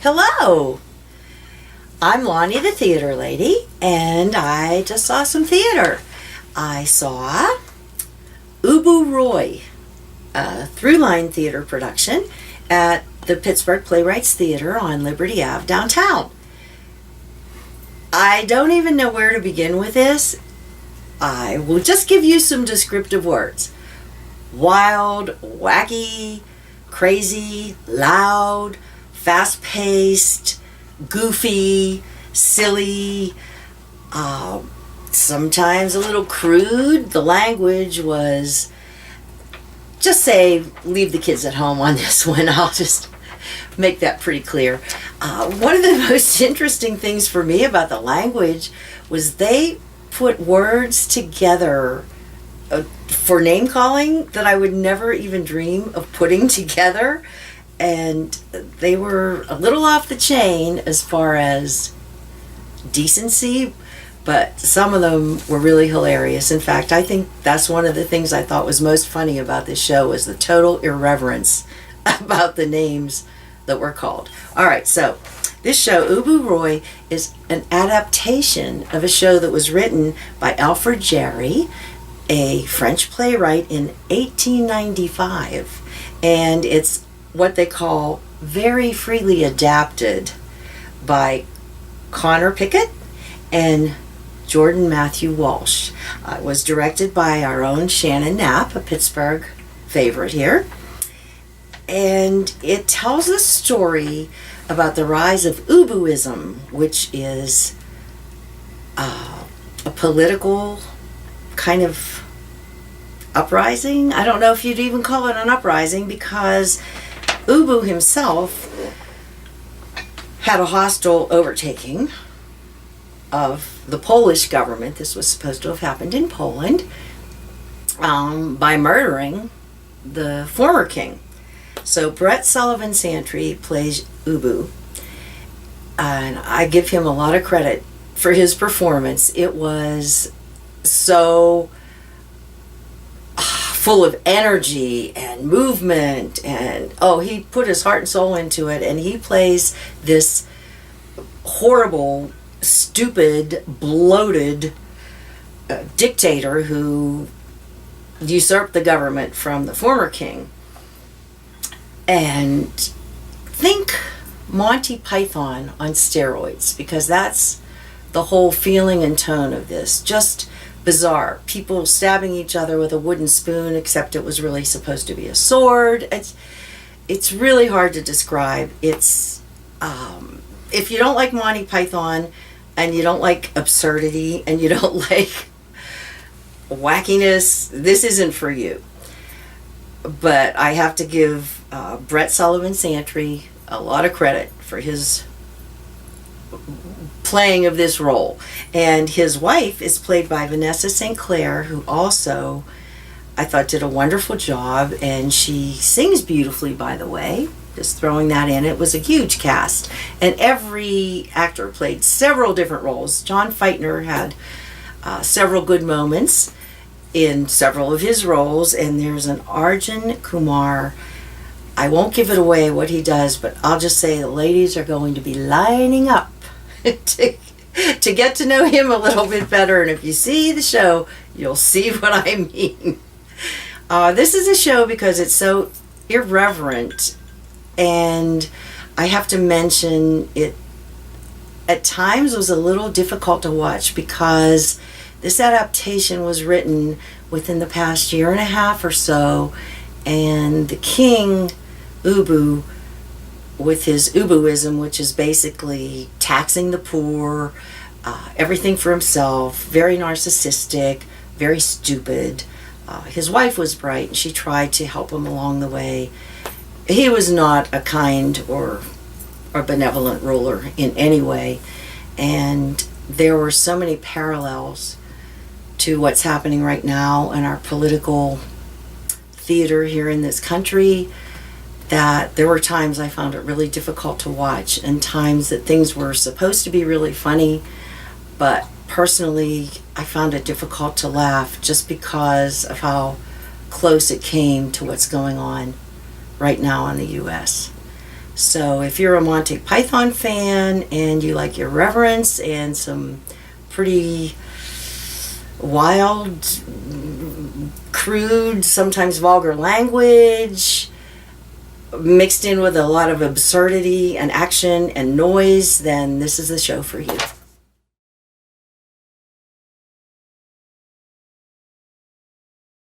Hello, I'm Lonnie the Theater Lady, and I just saw some theater. I saw UBU ROI, a Throughline theater production at the Pittsburgh Playwrights Theater on Liberty Ave downtown. I don't even know where to begin with this. I will just give you some descriptive words. Wild, wacky, crazy, loud, fast-paced, goofy, silly, sometimes a little crude. The language was, just say, leave the kids at home on this one. I'll just make that pretty clear. One of the most interesting things for me about the language was they put words together for name calling that I would never even dream of putting together. And they were a little off the chain as far as decency, but some of them were really hilarious. In fact, I think that's one of the things I thought was most funny about this show was the total irreverence about the names that were called. All right, so this show, UBU ROI, is an adaptation of a show that was written by Alfred Jarry, a French playwright, in 1895. And it's what they call very freely adapted by Connor Pickett and Jordan Matthew Walsh. It was directed by our own Shannon Knapp, a Pittsburgh favorite here. And it tells a story about the rise of UBUism, which is a political kind of uprising. I don't know if you'd even call it an uprising, because UBU himself had a hostile overtaking of the Polish government. This was supposed to have happened in Poland, by murdering the former king. So Brett Sullivan Santry plays UBU, and I give him a lot of credit for his performance. It was so full of energy and movement, and he put his heart and soul into it, and he plays this horrible, stupid, bloated dictator who usurped the government from the former king. And think Monty Python on steroids, because that's the whole feeling and tone of this. Just bizarre. People stabbing each other with a wooden spoon, except it was really supposed to be a sword. It's really hard to describe. It's if you don't like Monty Python, and you don't like absurdity, and you don't like wackiness, this isn't for you. But I have to give Brett Sullivan Santry a lot of credit for his playing of this role. And his wife is played by Vanessa St. Clair, who also, I thought, did a wonderful job, and she sings beautifully, by the way. Just throwing that in. It was a huge cast, and every actor played several different roles. John Feitner had several good moments in several of his roles, and there's an Arjun Kumar. I won't give it away what he does, but I'll just say the ladies are going to be lining up to get to know him a little bit better, and if you see the show, you'll see what I mean. This is a show because it's so irreverent, and I have to mention it at times was a little difficult to watch, because this adaptation was written within the past year and a half or so, and the king, UBU, with his UBUism, which is basically taxing the poor, everything for himself, very narcissistic, very stupid. His wife was bright, and she tried to help him along the way. He was not a kind or benevolent ruler in any way, and there were so many parallels to what's happening right now in our political theater here in this country, that there were times I found it really difficult to watch, and times that things were supposed to be really funny, but personally I found it difficult to laugh just because of how close it came to what's going on right now in the U.S. So if you're a Monty Python fan and you like irreverence and some pretty wild, crude, sometimes vulgar language mixed in with a lot of absurdity and action and noise, then this is the show for you.